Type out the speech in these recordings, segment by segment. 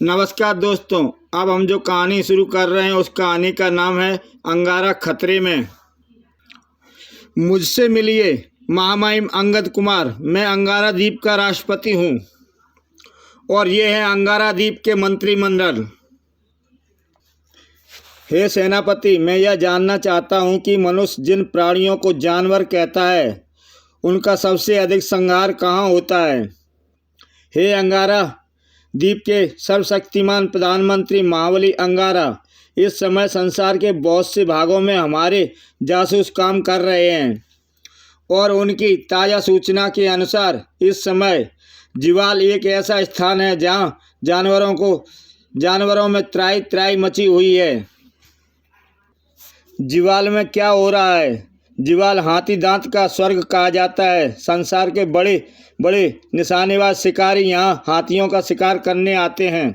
नमस्कार दोस्तों। अब हम जो कहानी शुरू कर रहे हैं उस कहानी का नाम है अंगारा खतरे में। मुझसे मिलिए, महामहिम अंगद कुमार। मैं अंगारा द्वीप का राष्ट्रपति हूँ और ये है अंगारा द्वीप के मंत्रिमंडल। हे सेनापति, मैं यह जानना चाहता हूँ कि मनुष्य जिन प्राणियों को जानवर कहता है उनका सबसे अधिक संहार कहाँ होता है। हे अंगारा द्वीप के सर्वशक्तिमान प्रधानमंत्री महाबली अंगारा, इस समय संसार के बहुत से भागों में हमारे जासूस काम कर रहे हैं और उनकी ताज़ा सूचना के अनुसार इस समय जिवाल एक ऐसा स्थान है जहां जानवरों में त्राही त्राही मची हुई है। जिवाल में क्या हो रहा है? जिवाल हाथी दांत का स्वर्ग कहा जाता है। संसार के बड़े बड़े निशानेबाज शिकारी यहाँ हाथियों का शिकार करने आते हैं।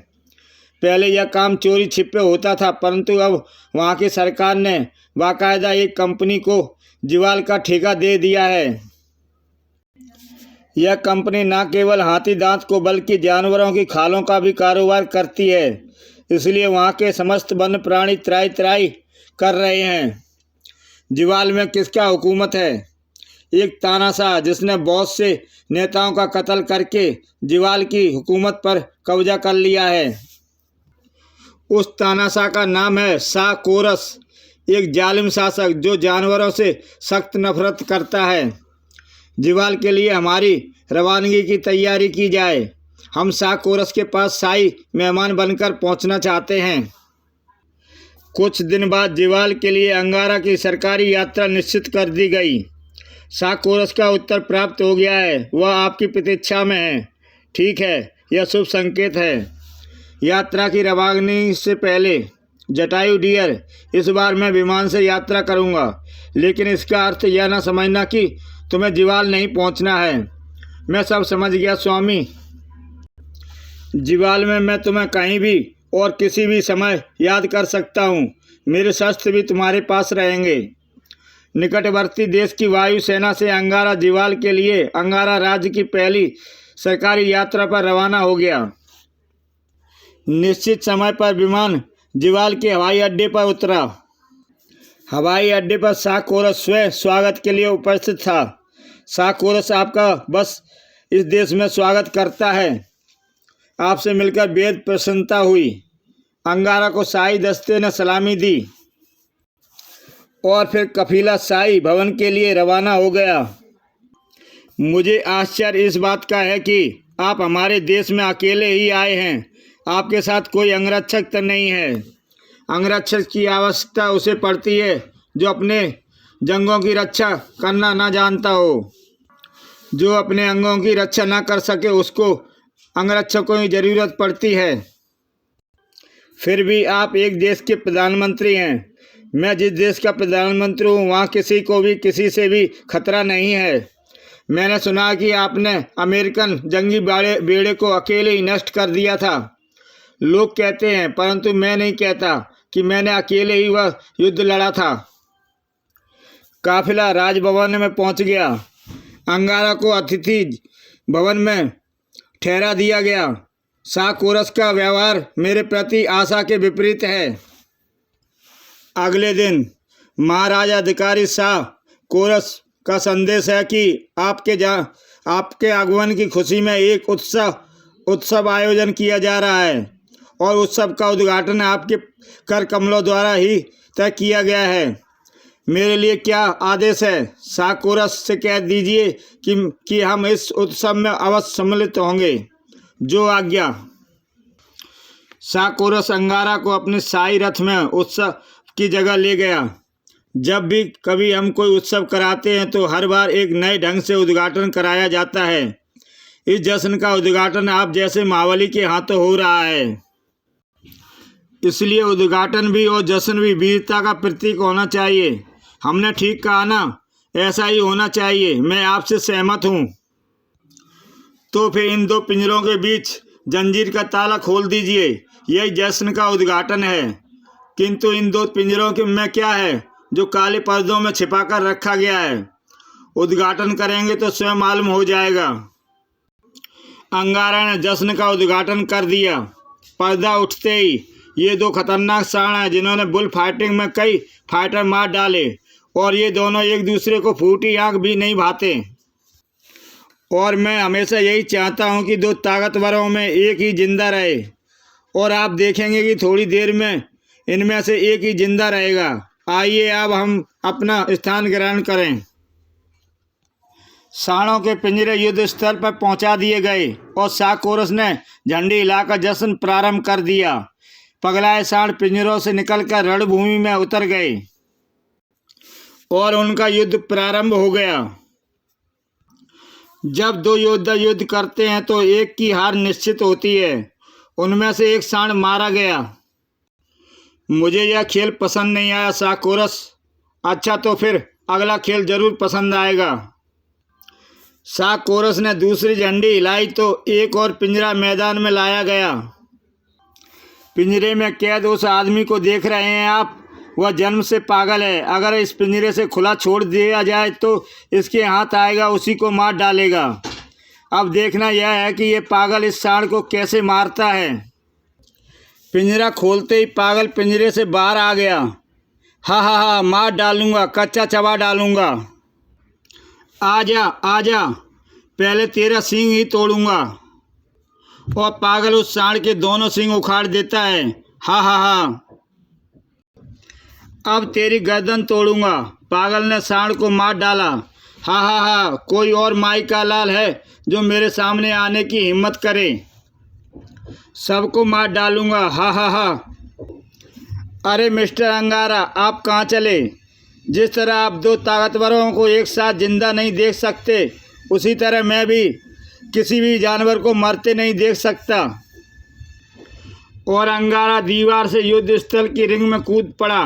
पहले यह काम चोरी छिपे होता था, परंतु अब वहाँ की सरकार ने बाकायदा एक कंपनी को जिवाल का ठेका दे दिया है। यह कंपनी न केवल हाथी दांत को बल्कि जानवरों की खालों का भी कारोबार करती है। इसलिए वहाँ के समस्त वन्य प्राणी त्राही त्राही कर रहे हैं। जिवाल में किसका हुकूमत है? एक तानाशाह जिसने बहुत से नेताओं का कत्ल करके जिवाल की हुकूमत पर कब्जा कर लिया है। उस तानाशाह का नाम है शाह कोरस, एक जालिम शासक जो जानवरों से सख्त नफरत करता है। जिवाल के लिए हमारी रवानगी की तैयारी की जाए। हम शाह कोरस के पास शाही मेहमान बनकर पहुंचना चाहते हैं। कुछ दिन बाद जिवाल के लिए अंगारा की सरकारी यात्रा निश्चित कर दी गई। शाह कोरस का उत्तर प्राप्त हो गया है, वह आपकी प्रतीक्षा में है। ठीक है, यह शुभ संकेत है। यात्रा की रवानगी से पहले जटायु डियर, इस बार मैं विमान से यात्रा करूंगा, लेकिन इसका अर्थ यह न समझना कि तुम्हें जिवाल नहीं पहुंचना है। मैं सब समझ गया स्वामी। जिवाल में मैं तुम्हें कहीं भी और किसी भी समय याद कर सकता हूँ। मेरे शस्त्र भी तुम्हारे पास रहेंगे। निकटवर्ती देश की वायुसेना से अंगारा जिवाल के लिए अंगारा राज्य की पहली सरकारी यात्रा पर रवाना हो गया। निश्चित समय पर विमान जिवाल के हवाई अड्डे पर उतरा। हवाई अड्डे पर शाह कोरस स्वयं स्वागत के लिए उपस्थित था। शाह कोरस, आपका बस इस देश में स्वागत करता है। आपसे मिलकर बेहद प्रसन्नता हुई। अंगारा को शाही दस्ते ने सलामी दी और फिर कफीला शाही भवन के लिए रवाना हो गया। मुझे आश्चर्य इस बात का है कि आप हमारे देश में अकेले ही आए हैं। आपके साथ कोई अंगरक्षक तो नहीं है। अंगरक्षक की आवश्यकता उसे पड़ती है जो अपने जंगों की रक्षा करना न जानता हो। जो अपने अंगों की रक्षा न कर सके उसको अंगरक्षकों की जरूरत पड़ती है। फिर भी आप एक देश के प्रधानमंत्री हैं। मैं जिस देश का प्रधानमंत्री हूँ वहाँ किसी को भी किसी से भी खतरा नहीं है। मैंने सुना कि आपने अमेरिकन जंगी बेड़े को अकेले ही नष्ट कर दिया था। लोग कहते हैं, परंतु मैं नहीं कहता कि मैंने अकेले ही वह युद्ध लड़ा था। काफिला राजभवन में पहुँच गया। अंगारा को अतिथि भवन में ठहरा दिया गया। शाह कोरस का व्यवहार मेरे प्रति आशा के विपरीत है। अगले दिन महाराजा अधिकारी शाह कोरस का संदेश है कि आपके आगमन की खुशी में एक उत्सव आयोजन किया जा रहा है और उत्सव का उद्घाटन आपके कर कमलों द्वारा ही तय किया गया है। मेरे लिए क्या आदेश है? शाह कोरस से कह दीजिए कि हम इस उत्सव में अवश्य सम्मिलित होंगे। जो आज्ञा। शाह कोरस अंगारा को अपने शाही रथ में उत्सव की जगह ले गया। जब भी कभी हम कोई उत्सव कराते हैं तो हर बार एक नए ढंग से उद्घाटन कराया जाता है। इस जश्न का उद्घाटन आप जैसे महाबली के हाथों हो रहा है। इसलिए उद्घाटन भी और जश्न भी वीरता का प्रतीक होना चाहिए। हमने ठीक कहा ना? ऐसा ही होना चाहिए। मैं आपसे सहमत हूँ। तो फिर इन दो पिंजरों के बीच जंजीर का ताला खोल दीजिए। यही जश्न का उद्घाटन है। किंतु इन दो पिंजरों में क्या है जो काले पर्दों में छिपाकर रखा गया है? उद्घाटन करेंगे तो स्वयं मालूम हो जाएगा। अंगारा ने जश्न का उद्घाटन कर दिया। पर्दा उठते ही ये दो खतरनाक सांड हैं जिन्होंने बुल फाइटिंग में कई फाइटर मार डाले और ये दोनों एक दूसरे को फूटी आंख भी नहीं भाते। और मैं हमेशा यही चाहता हूँ कि दो ताकतवरों में एक ही जिंदा रहे और आप देखेंगे कि थोड़ी देर में इनमें से एक ही जिंदा रहेगा। आइए अब हम अपना स्थान ग्रहण करें। सांडों के पिंजरे युद्ध स्थल पर पहुंचा दिए गए और साकोरस ने झंडी हिलाकर जश्न प्रारंभ कर दिया। पगलाए सांड पिंजरों से निकलकर रणभूमि में उतर गए और उनका युद्ध प्रारंभ हो गया। जब दो योद्धा युद्ध करते हैं तो एक की हार निश्चित होती है। उनमें से एक सांड मारा गया। मुझे यह खेल पसंद नहीं आया साकोरस। अच्छा तो फिर अगला खेल जरूर पसंद आएगा। साकोरस ने दूसरी झंडी हिलाई तो एक और पिंजरा मैदान में लाया गया। पिंजरे में कैद उस आदमी को देख रहे हैं आप, वह जन्म से पागल है। अगर इस पिंजरे से खुला छोड़ दिया जाए तो इसके हाथ आएगा, उसी को मार डालेगा। अब देखना यह है कि ये पागल इस सांड को कैसे मारता है। पिंजरा खोलते ही पागल पिंजरे से बाहर आ गया। हा हा हा, मार डालूंगा, कच्चा चबा डालूंगा। आजा आजा, पहले तेरा सींग ही तोड़ूंगा। और पागल उस सांड के दोनों सींग उखाड़ देता है। हा हा हा, अब तेरी गर्दन तोड़ूंगा। पागल ने सांड को मार डाला। हा हा हा, कोई और माई का लाल है जो मेरे सामने आने की हिम्मत करे? सबको मार डालूंगा। हा हा हा। अरे मिस्टर अंगारा, आप कहाँ चले? जिस तरह आप दो ताकतवरों को एक साथ जिंदा नहीं देख सकते, उसी तरह मैं भी किसी भी जानवर को मरते नहीं देख सकता। और अंगारा दीवार से युद्ध स्थल की रिंग में कूद पड़ा।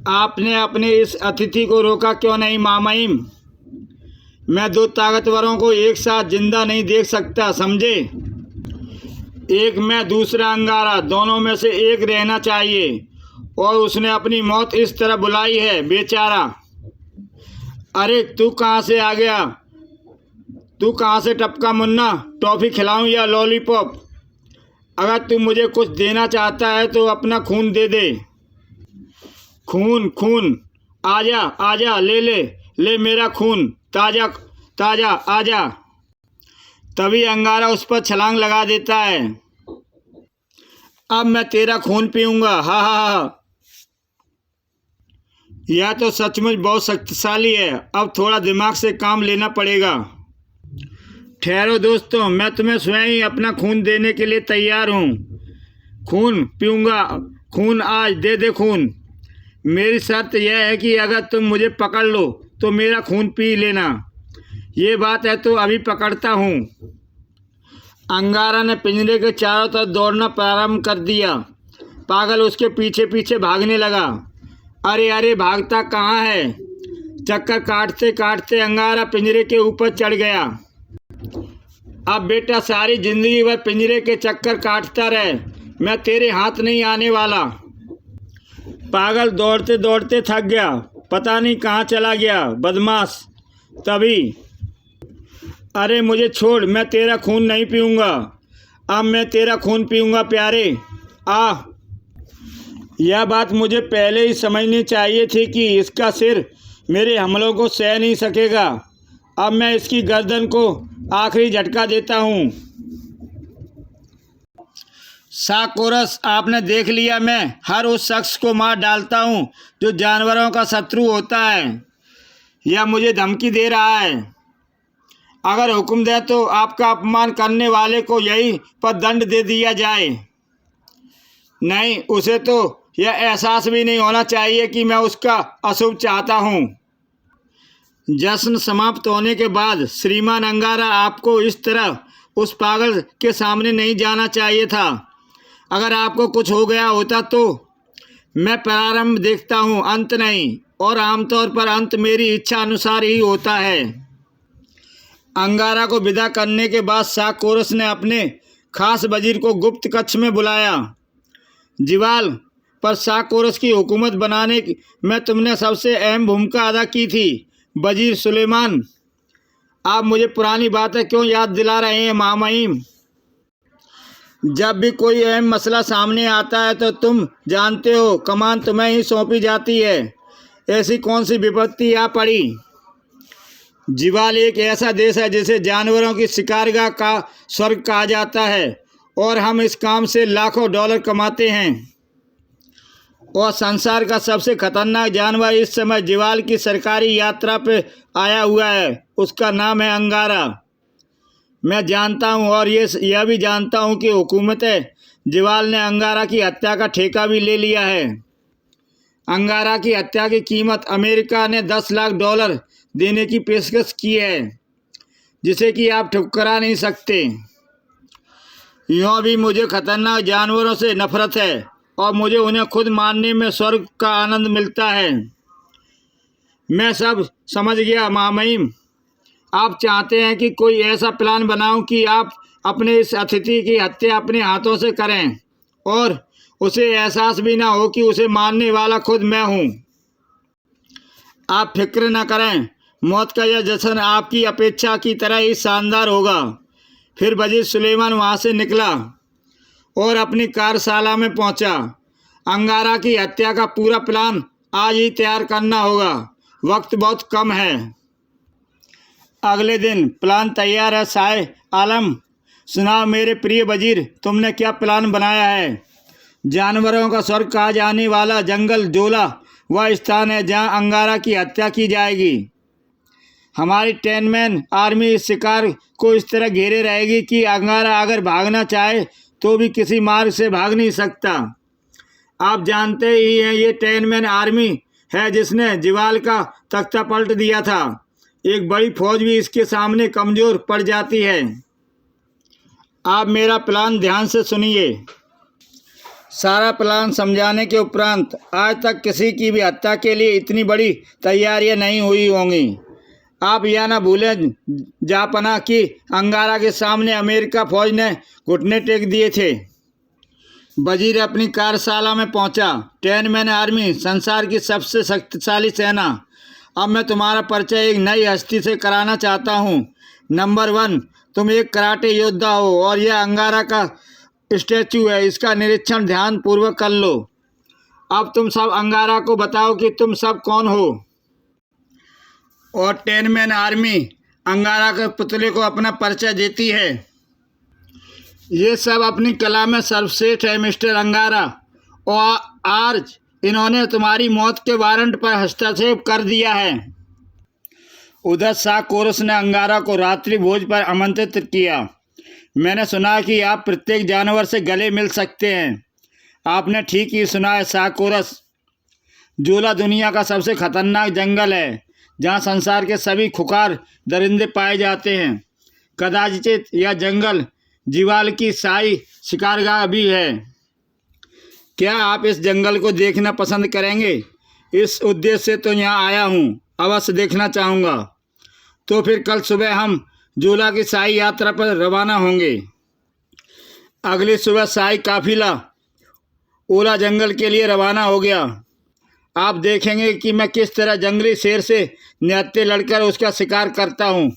आपने अपने इस अतिथि को रोका क्यों नहीं मामाइम? मैं दो ताकतवरों को एक साथ जिंदा नहीं देख सकता, समझे? एक मैं, दूसरा अंगारा, दोनों में से एक रहना चाहिए। और उसने अपनी मौत इस तरह बुलाई है, बेचारा। अरे तू कहाँ से आ गया? तू कहाँ से टपका मुन्ना? टॉफ़ी खिलाऊं या लॉलीपॉप? अगर तू मुझे कुछ देना चाहता है तो अपना खून दे दे। खून खून, आजा आजा, ले ले ले मेरा खून, ताज़ा ताज़ा, आजा। तभी अंगारा उस पर छलांग लगा देता है। अब मैं तेरा खून पीऊँगा। हा हा हा। यह तो सचमुच बहुत शक्तिशाली है। अब थोड़ा दिमाग से काम लेना पड़ेगा। ठहरो दोस्तों, मैं तुम्हें स्वयं ही अपना खून देने के लिए तैयार हूँ। खून पीऊँगा, खून आज दे दे खून। मेरी शर्त यह है कि अगर तुम मुझे पकड़ लो तो मेरा खून पी लेना। ये बात है तो अभी पकड़ता हूँ। अंगारा ने पिंजरे के चारों तरफ दौड़ना प्रारंभ कर दिया। पागल उसके पीछे पीछे भागने लगा। अरे अरे, भागता कहाँ है? चक्कर काटते काटते अंगारा पिंजरे के ऊपर चढ़ गया। अब बेटा सारी जिंदगी भर पिंजरे के चक्कर काटता रहे, मैं तेरे हाथ नहीं आने वाला। पागल दौड़ते दौड़ते थक गया, पता नहीं कहाँ चला गया बदमाश। तभी अरे मुझे छोड़, मैं तेरा खून नहीं पीऊँगा। अब मैं तेरा खून पीऊँगा प्यारे। आ, यह बात मुझे पहले ही समझनी चाहिए थी कि इसका सिर मेरे हमलों को सह नहीं सकेगा। अब मैं इसकी गर्दन को आखिरी झटका देता हूँ। साकोरस, आपने देख लिया, मैं हर उस शख्स को मार डालता हूँ जो जानवरों का शत्रु होता है। यह मुझे धमकी दे रहा है। अगर हुक्म दे तो आपका अपमान करने वाले को यहीं पर दंड दे दिया जाए। नहीं, उसे तो यह एहसास भी नहीं होना चाहिए कि मैं उसका अशुभ चाहता हूँ। जश्न समाप्त होने के बाद श्रीमान अंगारा, आपको इस तरह उस पागल के सामने नहीं जाना चाहिए था। अगर आपको कुछ हो गया होता तो मैं प्रारंभ देखता हूँ, अंत नहीं। और आमतौर पर अंत मेरी इच्छा अनुसार ही होता है। अंगारा को विदा करने के बाद साकोरस ने अपने खास वजीर को गुप्त कक्ष में बुलाया। जिवाल पर साकोरस की हुकूमत बनाने में तुमने सबसे अहम भूमिका अदा की थी वजीर सुलेमान। आप मुझे पुरानी बातें क्यों याद दिला रहे हैं मामाइम? जब भी कोई अहम मसला सामने आता है तो तुम जानते हो कमान तुम्हें ही सौंपी जाती है। ऐसी कौन सी विपत्ति आ पड़ी? जिवाल एक ऐसा देश है जिसे जानवरों की शिकारगाह का स्वर्ग कहा जाता है और हम इस काम से लाखों डॉलर कमाते हैं। और संसार का सबसे खतरनाक जानवर इस समय जिवाल की सरकारी यात्रा पे आया हुआ है। उसका नाम है अंगारा। मैं जानता हूँ और यह भी जानता हूँ कि हुकूमत जिवाल ने अंगारा की हत्या का ठेका भी ले लिया है। अंगारा की हत्या की कीमत अमेरिका ने 10 लाख डॉलर देने की पेशकश की है, जिसे कि आप ठुकरा नहीं सकते। यूँ भी मुझे खतरनाक जानवरों से नफरत है और मुझे उन्हें खुद मारने में स्वर्ग का आनंद मिलता है। मैं सब समझ गया महामहिम। आप चाहते हैं कि कोई ऐसा प्लान बनाऊं कि आप अपने इस अतिथि की हत्या अपने हाथों से करें और उसे एहसास भी ना हो कि उसे मारने वाला खुद मैं हूं। आप फिक्र न करें, मौत का यह जश्न आपकी अपेक्षा की तरह ही शानदार होगा। फिर वजीर सुलेमान वहां से निकला और अपनी कार्यशाला में पहुंचा। अंगारा की हत्या का पूरा प्लान आज ही तैयार करना होगा, वक्त बहुत कम है। अगले दिन प्लान तैयार है शाह आलम। सुनाओ मेरे प्रिय वजीर, तुमने क्या प्लान बनाया है? जानवरों का स्वर्ग कहा जाने वाला जंगल जोला वह स्थान है जहां अंगारा की हत्या की जाएगी। हमारी 10 मैन आर्मी इस शिकार को इस तरह घेरे रहेगी कि अंगारा अगर भागना चाहे तो भी किसी मार्ग से भाग नहीं सकता। आप जानते ही हैं ये 10 मैन आर्मी है जिसने जिवाल का तख्ता पलट दिया था। एक बड़ी फौज भी इसके सामने कमज़ोर पड़ जाती है। आप मेरा प्लान ध्यान से सुनिए। सारा प्लान समझाने के उपरांत आज तक किसी की भी हत्या के लिए इतनी बड़ी तैयारियां नहीं हुई होंगी। आप यह ना भूलें जापना कि अंगारा के सामने अमेरिका फौज ने घुटने टेक दिए थे। वजीर अपनी कार्यशाला में पहुंचा। 10 मैन आर्मी संसार की सबसे शक्तिशाली सेना। अब मैं तुम्हारा परिचय एक नई हस्ती से कराना चाहता हूँ। नंबर 1, तुम एक कराटे योद्धा हो और यह अंगारा का स्टैचू है, इसका निरीक्षण ध्यान पूर्वक कर लो। अब तुम सब अंगारा को बताओ कि तुम सब कौन हो। और 10 मैन आर्मी अंगारा के पुतले को अपना परिचय देती है। ये सब अपनी कला में सर्वश्रेष्ठ है मिस्टर अंगारा, और आज इन्होंने तुम्हारी मौत के वारंट पर हस्तक्षेप कर दिया है। उधर शाह कोरस ने अंगारा को रात्रि भोज पर आमंत्रित किया। मैंने सुना कि आप प्रत्येक जानवर से गले मिल सकते हैं। आपने ठीक ही सुना है शाह कोरस। जोला दुनिया का सबसे खतरनाक जंगल है जहाँ संसार के सभी खुखार दरिंदे पाए जाते हैं। कदाचित यह जंगल जिवाल की शाही शिकारगाह भी है। क्या आप इस जंगल को देखना पसंद करेंगे? इस उद्देश्य से तो यहाँ आया हूँ, अवश्य देखना चाहूँगा। तो फिर कल सुबह हम जोला की शाही यात्रा पर रवाना होंगे। अगली सुबह शाही काफिला ओला जंगल के लिए रवाना हो गया। आप देखेंगे कि मैं किस तरह जंगली शेर से निहत्थे लड़कर उसका शिकार करता हूँ।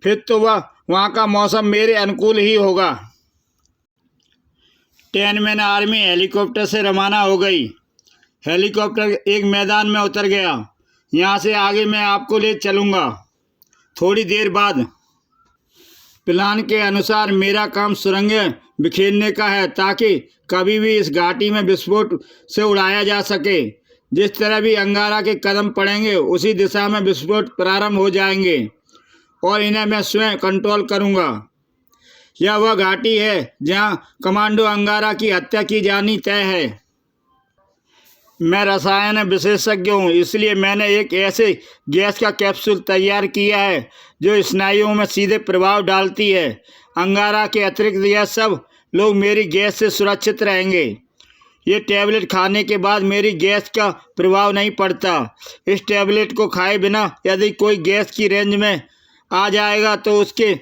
फिर तो वहाँ का मौसम मेरे अनुकूल ही होगा। 10 मैन आर्मी हेलीकॉप्टर से रवाना हो गई। हेलीकॉप्टर एक मैदान में उतर गया। यहाँ से आगे मैं आपको ले चलूँगा। थोड़ी देर बाद प्लान के अनुसार मेरा काम सुरंगें बिखेरने का है ताकि कभी भी इस घाटी में विस्फोट से उड़ाया जा सके। जिस तरह भी अंगारा के कदम पड़ेंगे उसी दिशा में विस्फोट प्रारंभ हो जाएंगे और इन्हें मैं स्वयं कंट्रोल करूँगा। यह वह घाटी है जहाँ कमांडो अंगारा की हत्या की जानी तय है। मैं रसायन विशेषज्ञ हूँ, इसलिए मैंने एक ऐसे गैस का कैप्सूल तैयार किया है जो स्नायुओं में सीधे प्रभाव डालती है। अंगारा के अतिरिक्त यह सब लोग मेरी गैस से सुरक्षित रहेंगे। ये टैबलेट खाने के बाद मेरी गैस का प्रभाव नहीं पड़ता। इस टैबलेट को खाए बिना यदि कोई गैस की रेंज में आ जाएगा तो उसके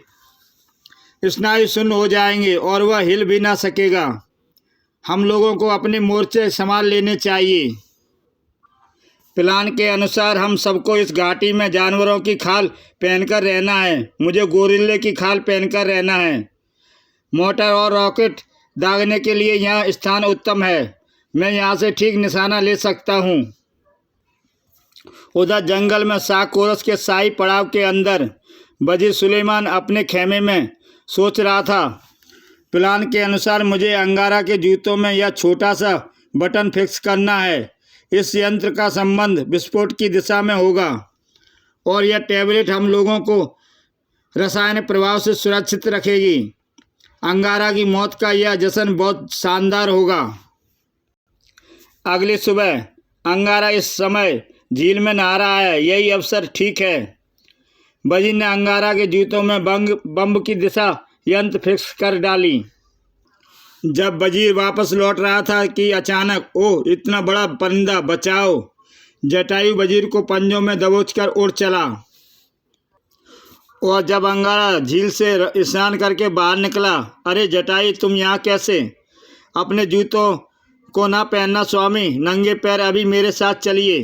स्नायु शून्य हो जाएंगे और वह हिल भी ना सकेगा। हम लोगों को अपने मोर्चे संभाल लेने चाहिए। प्लान के अनुसार हम सबको इस घाटी में जानवरों की खाल पहनकर रहना है। मुझे गोरिल्ले की खाल पहनकर रहना है। मोटर और रॉकेट दागने के लिए यह स्थान उत्तम है। मैं यहाँ से ठीक निशाना ले सकता हूँ। उधर जंगल में शाह कोरस के शाही पड़ाव के अंदर वजीर सुलेमान अपने खेमे में सोच रहा था। प्लान के अनुसार मुझे अंगारा के जूतों में यह छोटा सा बटन फिक्स करना है। इस यंत्र का संबंध विस्फोट की दिशा में होगा और यह टैबलेट हम लोगों को रसायन प्रभाव से सुरक्षित रखेगी। अंगारा की मौत का यह जश्न बहुत शानदार होगा। अगली सुबह अंगारा इस समय झील में नहा रहा है। यही अवसर ठीक है। वजीर ने अंगारा के जूतों में बम की दिशा यंत्र फिक्स कर डाली। जब वजीर वापस लौट रहा था कि अचानक, ओह इतना बड़ा परिंदा, बचाओ! जटायु वजीर को पंजों में दबोचकर उड़ चला। और जब अंगारा झील से स्नान करके बाहर निकला, अरे जटायु तुम यहाँ कैसे? अपने जूतों को ना पहनना स्वामी, नंगे पैर अभी मेरे साथ चलिए।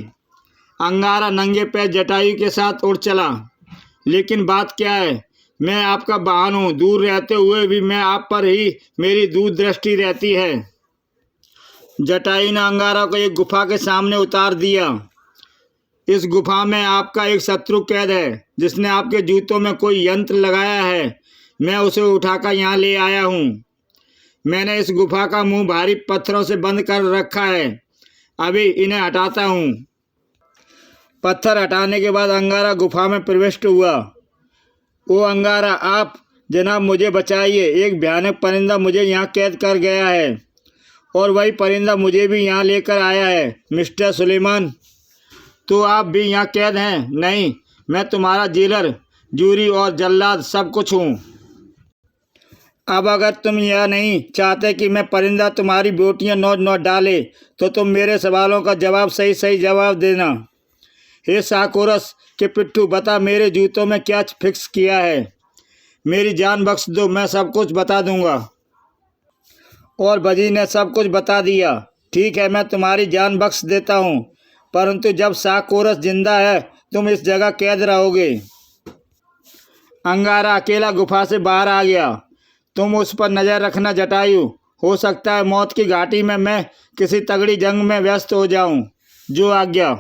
अंगारा नंगे पैर जटायु के साथ उड़ चला। लेकिन बात क्या है, मैं आपका वाहन हूँ। दूर रहते हुए भी मैं आप पर ही मेरी दूरदृष्टि रहती है। जटायु ने अंगारा को एक गुफा के सामने उतार दिया। इस गुफा में आपका एक शत्रु कैद है जिसने आपके जूतों में कोई यंत्र लगाया है। मैं उसे उठाकर यहाँ ले आया हूँ। मैंने इस गुफा का मुंह भारी पत्थरों से बंद कर रखा है। अभी इन्हें हटाता हूँ। पत्थर हटाने के बाद अंगारा गुफा में प्रविष्ट हुआ। ओ अंगारा, आप जनाब मुझे बचाइए। एक भयानक परिंदा मुझे यहाँ कैद कर गया है और वही परिंदा मुझे भी यहाँ लेकर आया है। मिस्टर सुलेमान, तो आप भी यहाँ कैद हैं? नहीं, मैं तुम्हारा जेलर, जूरी और जल्लाद सब कुछ हूँ। अब अगर तुम यह नहीं चाहते कि मैं परिंदा तुम्हारी बोटियाँ नोच नोच डाले तो तुम मेरे सवालों का जवाब सही सही जवाब देना। हे शाह कोरस के पिट्ठू, बता मेरे जूतों में क्या फिक्स किया है? मेरी जान बख्श दो, मैं सब कुछ बता दूंगा। और वजीर ने सब कुछ बता दिया। ठीक है, मैं तुम्हारी जान बख्श देता हूँ, परंतु जब शाह कोरस जिंदा है तुम इस जगह कैद रहोगे। अंगारा अकेला गुफा से बाहर आ गया। तुम उस पर नज़र रखना जटायु। हो सकता है मौत की घाटी में मैं किसी तगड़ी जंग में व्यस्त हो जाऊं। जो आज्ञा।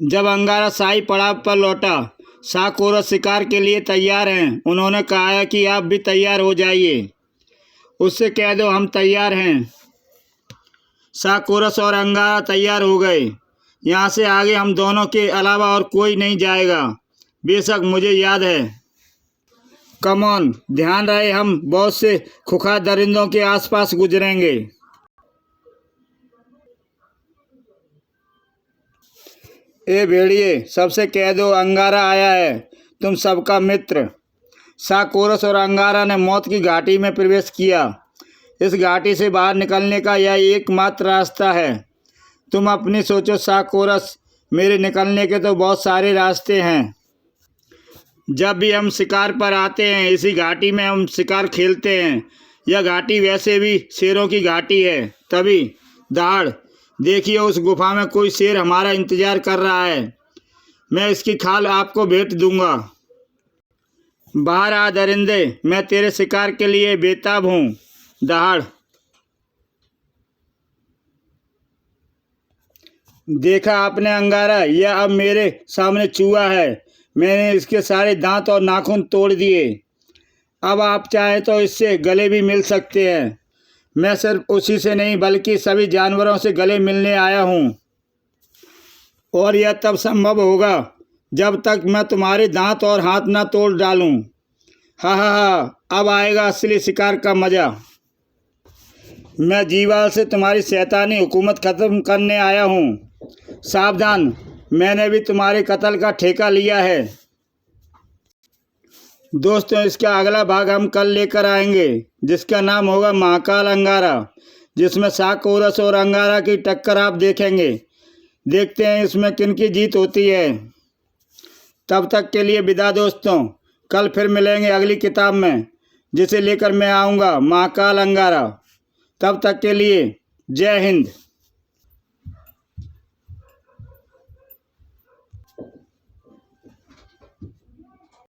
जब अंगारा शाही पड़ाव पर लौटा, शाह कोरस शिकार के लिए तैयार हैं। उन्होंने कहा है कि आप भी तैयार हो जाइए। उससे कह दो हम तैयार हैं। शाह कोरस और अंगारा तैयार हो गए। यहाँ से आगे हम दोनों के अलावा और कोई नहीं जाएगा। बेशक मुझे याद है। कम ऑन, ध्यान रहे हम बहुत से खुखा दरिंदों के आसपास गुजरेंगे। ए भेड़िए, सबसे कह दो अंगारा आया है, तुम सबका मित्र। शाह कोरस और अंगारा ने मौत की घाटी में प्रवेश किया। इस घाटी से बाहर निकलने का यह एकमात्र रास्ता है। तुम अपनी सोचो शाह कोरस, मेरे निकलने के तो बहुत सारे रास्ते हैं। जब भी हम शिकार पर आते हैं इसी घाटी में हम शिकार खेलते हैं। यह घाटी वैसे भी शेरों की घाटी है। तभी दहाड़, देखिए उस गुफा में कोई शेर हमारा इंतजार कर रहा है। मैं इसकी खाल आपको भेंट दूंगा। बाहर आ दरिंदे, मैं तेरे शिकार के लिए बेताब हूँ। दहाड़। देखा आपने अंगारा, यह अब मेरे सामने चूहा है। मैंने इसके सारे दांत और नाखून तोड़ दिए। अब आप चाहे तो इससे गले भी मिल सकते हैं। मैं सिर्फ उसी से नहीं बल्कि सभी जानवरों से गले मिलने आया हूँ। और यह तब संभव होगा जब तक मैं तुम्हारे दांत और हाथ ना तोड़ डालूं। हा हा हा, अब आएगा असली शिकार का मज़ा। मैं जीवाल से तुम्हारी शैतानी हुकूमत ख़त्म करने आया हूँ। सावधान, मैंने भी तुम्हारे कत्ल का ठेका लिया है। दोस्तों, इसका अगला भाग हम कल लेकर आएंगे जिसका नाम होगा महाकाल अंगारा, जिसमें शाह कोरस और अंगारा की टक्कर आप देखेंगे। देखते हैं इसमें किनकी जीत होती है। तब तक के लिए विदा दोस्तों। कल फिर मिलेंगे अगली किताब में जिसे लेकर मैं आऊँगा, महाकाल अंगारा। तब तक के लिए जय हिंद।